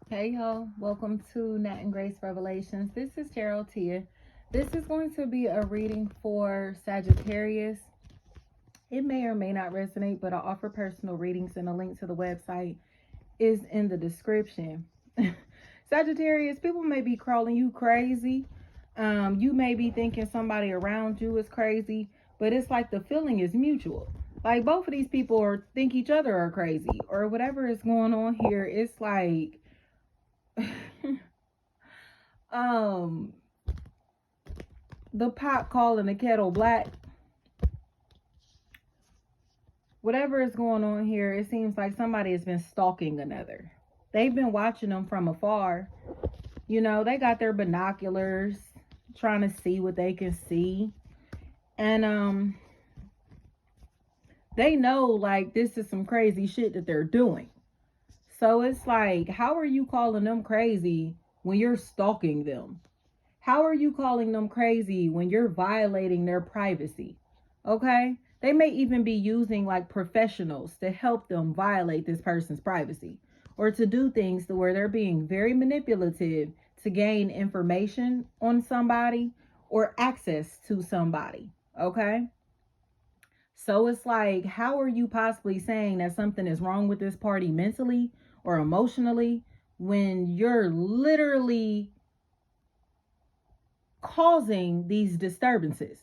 Hey y'all, welcome to Nat and Grace Revelations. This is Cheryl Tia. This is going to be a reading for Sagittarius. It may or may not resonate, but I offer personal readings and a link to the website is in the description. Sagittarius, people may be calling you crazy. You may be thinking somebody around you is crazy, but it's like the feeling is mutual. Like both of these people think each other are crazy or whatever is going on here. It's like um the pot calling the kettle black. Whatever is going on here, it seems like somebody has been stalking another. They've been watching them from afar. You know, they got their binoculars trying to see what they can see. And they know like this is some crazy shit that they're doing. So it's like, how are you calling them crazy when you're stalking them? How are you calling them crazy when you're violating their privacy? Okay? They may even be using like professionals to help them violate this person's privacy or to do things to where they're being very manipulative to gain information on somebody or access to somebody. Okay? So it's like, how are you possibly saying that something is wrong with this party mentally or emotionally when you're literally causing these disturbances?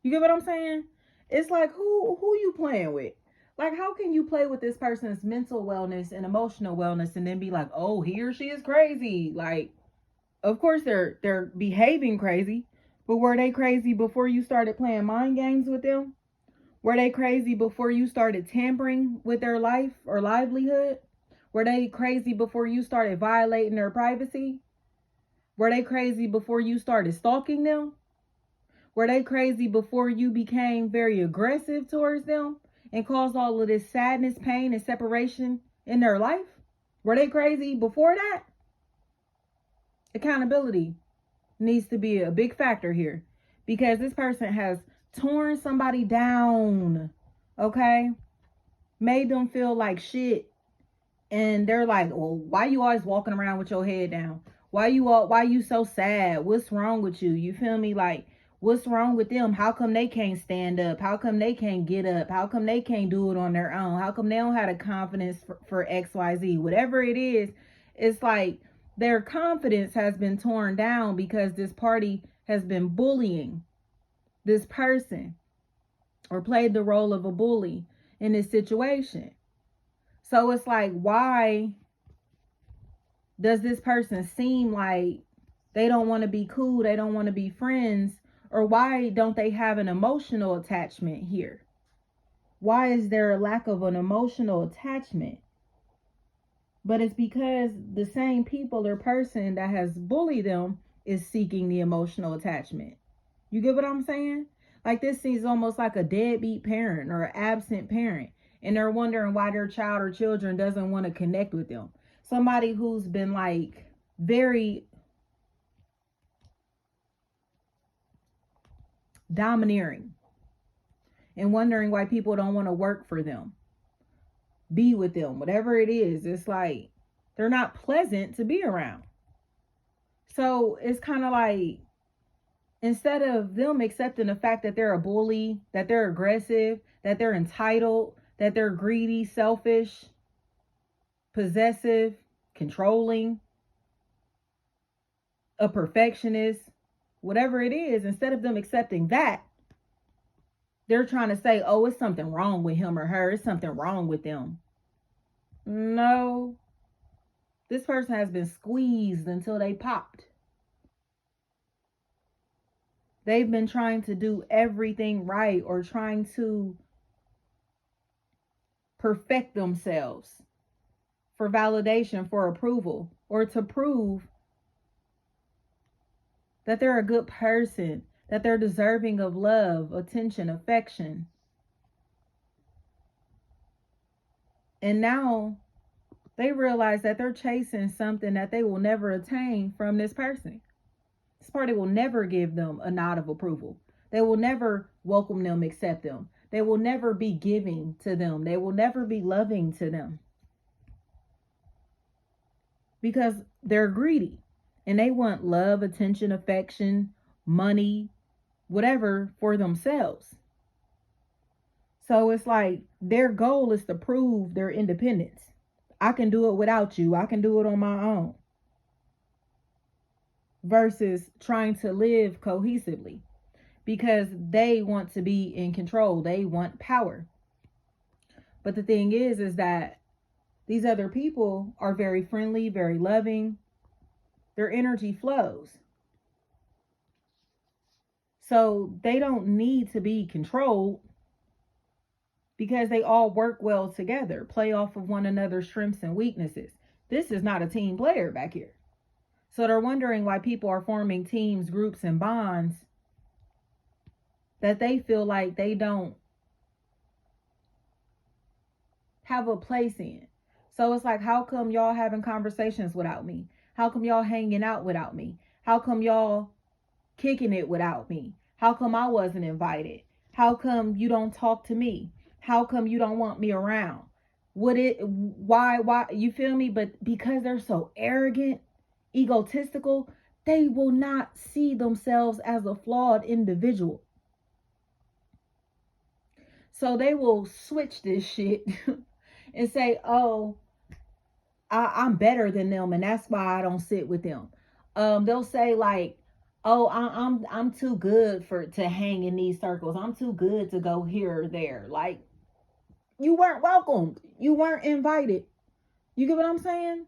You get what I'm saying? It's like who you playing with? Like how can you play with this person's mental wellness and emotional wellness and then be like, "Oh, he or she is crazy." Like of course they're behaving crazy, but were they crazy before you started playing mind games with them? Were they crazy before you started tampering with their life or livelihood? Were they crazy before you started violating their privacy? Were they crazy before you started stalking them? Were they crazy before you became very aggressive towards them and caused all of this sadness, pain, and separation in their life? Were they crazy before that? Accountability needs to be a big factor here because this person has torn somebody down, okay? Made them feel like shit. And they're like, well, why you always walking around with your head down? Why you so sad? What's wrong with you? You feel me? Like, what's wrong with them? How come they can't stand up? How come they can't get up? How come they can't do it on their own? How come they don't have the confidence for XYZ? Whatever it is, it's like their confidence has been torn down because this party has been bullying this person or played the role of a bully in this situation. So it's like, why does this person seem like they don't want to be cool? They don't want to be friends? Or why don't they have an emotional attachment here? Why is there a lack of an emotional attachment? But it's because the same people or person that has bullied them is seeking the emotional attachment. You get what I'm saying? Like this seems almost like a deadbeat parent or an absent parent, and they're wondering why their child or children doesn't want to connect with them. Somebody who's been like very domineering and wondering why people don't want to work for them, be with them, whatever it is. It's like they're not pleasant to be around. So it's kind of like instead of them accepting the fact that they're a bully, that they're aggressive, that they're entitled, that they're greedy, selfish, possessive, controlling, a perfectionist, whatever it is, instead of them accepting that, they're trying to say, oh, it's something wrong with him or her. It's something wrong with them. No, this person has been squeezed until they popped. They've been trying to do everything right or trying to perfect themselves for validation, for approval, or to prove that they're a good person, that they're deserving of love, attention, affection. And now they realize that they're chasing something that they will never attain from this person. This party will never give them a nod of approval. They will never welcome them, accept them. They will never be giving to them. They will never be loving to them. because they're greedy and they want love, attention, affection, money, whatever for themselves. So it's like their goal is to prove their independence. I can do it without you. I can do it on my own. Versus trying to live cohesively because they want to be in control. They want power. But the thing is that these other people are very friendly, very loving. Their energy flows. So they don't need to be controlled because they all work well together, play off of one another's strengths and weaknesses. This is not a team player back here. So they're wondering why people are forming teams, groups, and bonds that they feel like they don't have a place in. So it's like, how come y'all having conversations without me? How come y'all hanging out without me? How come y'all kicking it without me? How come I wasn't invited? How come you don't talk to me? How come you don't want me around? Why, you feel me? But because they're so arrogant, egotistical, they will not see themselves as a flawed individual. So they will switch this shit and say, oh, I'm better than them, and that's why I don't sit with them. They'll say like, oh, I'm too good to hang in these circles. I'm too good to go here or there. Like, you weren't welcomed. You weren't invited. You get what I'm saying?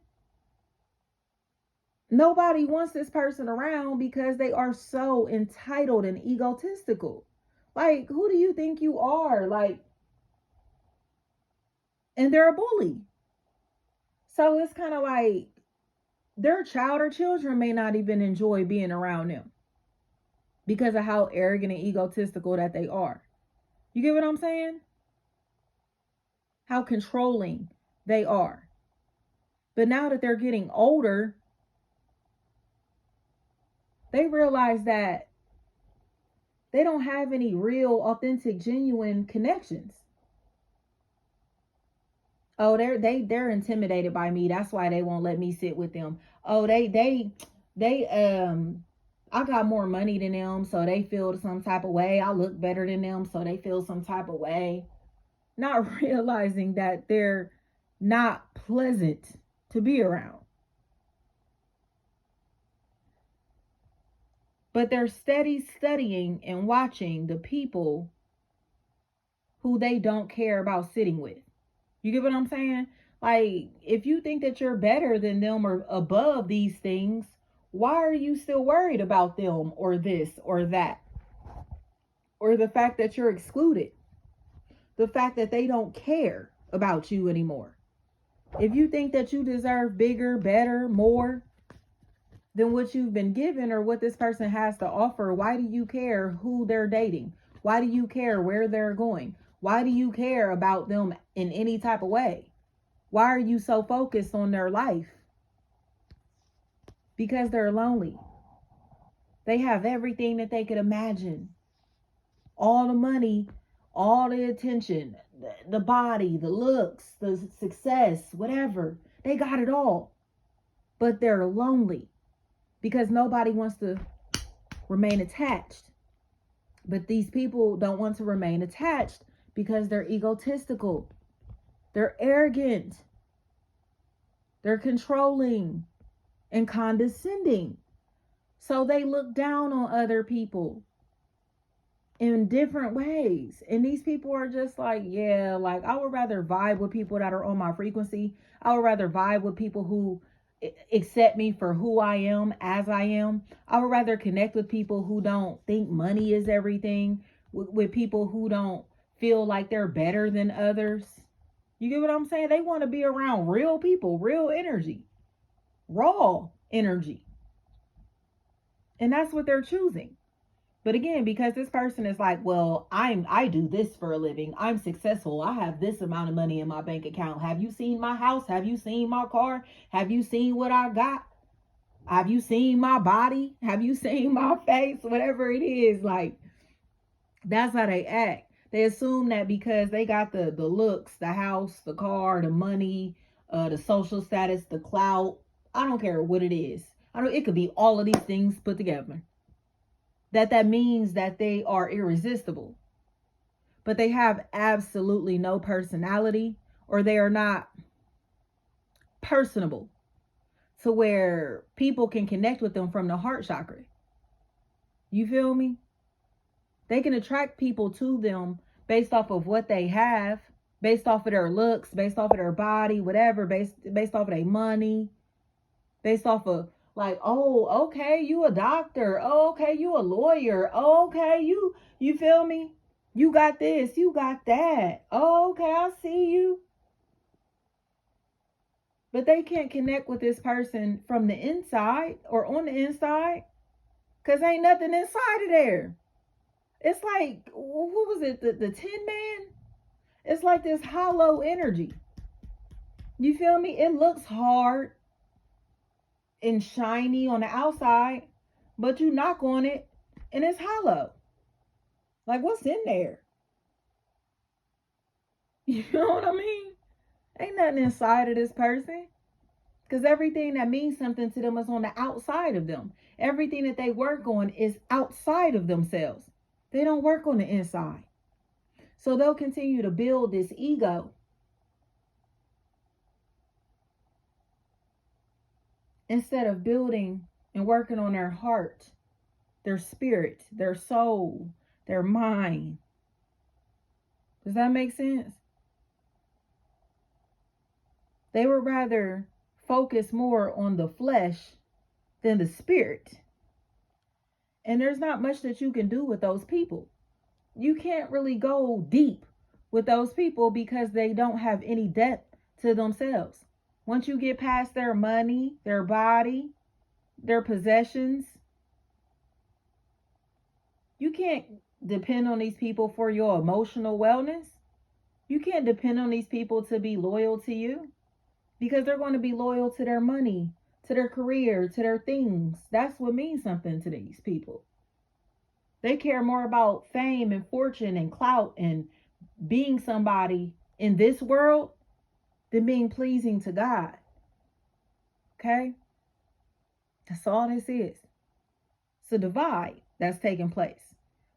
Nobody wants this person around because they are so entitled and egotistical. Like, who do you think you are? Like, and they're a bully. So it's kind of like their child or children may not even enjoy being around them because of how arrogant and egotistical that they are. You get what I'm saying? How controlling they are. But now that they're getting older, they realize that they don't have any real, authentic, genuine connections. Oh, they're intimidated by me. That's why they won't let me sit with them. Oh, they I got more money than them, so they feel some type of way. I look better than them, so they feel some type of way. Not realizing that they're not pleasant to be around. But they're studying and watching the people who they don't care about sitting with. You get what I'm saying? Like, if you think that you're better than them or above these things, why are you still worried about them or this or that? Or the fact that you're excluded. The fact that they don't care about you anymore. If you think that you deserve bigger, better, more than what you've been given or what this person has to offer, why do you care who they're dating? Why do you care where they're going? Why do you care about them in any type of way? Why are you so focused on their life? Because they're lonely. They have everything that they could imagine. All the money, all the attention, the body, the looks, the success, whatever. They got it all. But they're lonely because nobody wants to remain attached. But these people don't want to remain attached because they're egotistical. They're arrogant. They're controlling and condescending. So they look down on other people in different ways. And these people are just like, yeah, like I would rather vibe with people that are on my frequency. I would rather vibe with people who accept me for who I am as I am. I would rather connect with people who don't think money is everything, with people who don't feel like they're better than others. You get what I'm saying? They want to be around real people, real energy, raw energy. And that's what they're choosing. But again, because this person is like, well, I do this for a living. I'm successful. I have this amount of money in my bank account. Have you seen my house? Have you seen my car? Have you seen what I got? Have you seen my body? Have you seen my face? Whatever it is, like, that's how they act. They assume that because they got the looks, the house, the car, the money, the social status, the clout. I don't care what it is. It could be all of these things put together. That means that they are irresistible. But they have absolutely no personality, or they are not personable to where people can connect with them from the heart chakra. You feel me? They can attract people to them based off of what they have, based off of their looks, based off of their body, whatever, based off of their money, based off of like, oh, okay, you a doctor. Oh, okay, you a lawyer. Oh, okay, you feel me? You got this, you got that. Oh, okay, I see you. But they can't connect with this person from the inside or on the inside because ain't nothing inside of there. It's like, what was it? The Tin Man? It's like this hollow energy. You feel me? It looks hard and shiny on the outside, but you knock on it and it's hollow. Like, what's in there? You know what I mean? Ain't nothing inside of this person. Because everything that means something to them is on the outside of them. Everything that they work on is outside of themselves. They don't work on the inside. So they'll continue to build this ego instead of building and working on their heart, their spirit, their soul, their mind. Does that make sense? They would rather focus more on the flesh than the spirit. And there's not much that you can do with those people. You can't really go deep with those people because they don't have any depth to themselves. Once you get past their money, their body, their possessions, you can't depend on these people for your emotional wellness. You can't depend on these people to be loyal to you because they're going to be loyal to their money, to their career, to their things. That's what means something to these people. They care more about fame and fortune and clout and being somebody in this world than being pleasing to God. Okay? That's all this is. It's a divide that's taking place.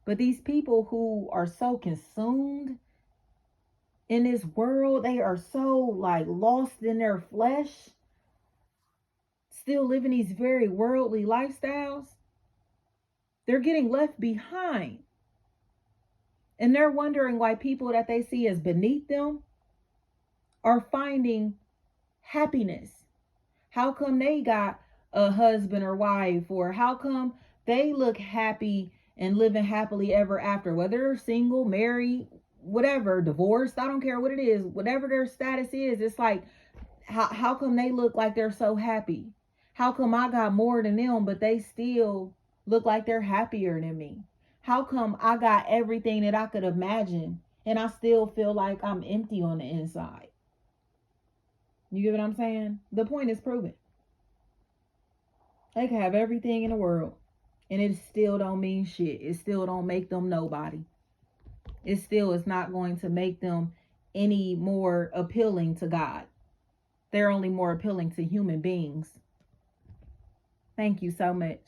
But these people who are so consumed in this world, they are so like lost in their flesh, still living these very worldly lifestyles. They're getting left behind. And they're wondering why people that they see as beneath them are finding happiness. How come they got a husband or wife? Or how come they look happy and living happily ever after? Whether they're single, married, whatever, divorced, I don't care what it is. Whatever their status is, it's like, how come they look like they're so happy? How come I got more than them, but they still look like they're happier than me? How come I got everything that I could imagine and I still feel like I'm empty on the inside? You get what I'm saying? The point is proven. They can have everything in the world and it still don't mean shit. It still don't make them nobody. It still is not going to make them any more appealing to God. They're only more appealing to human beings. Thank you so much.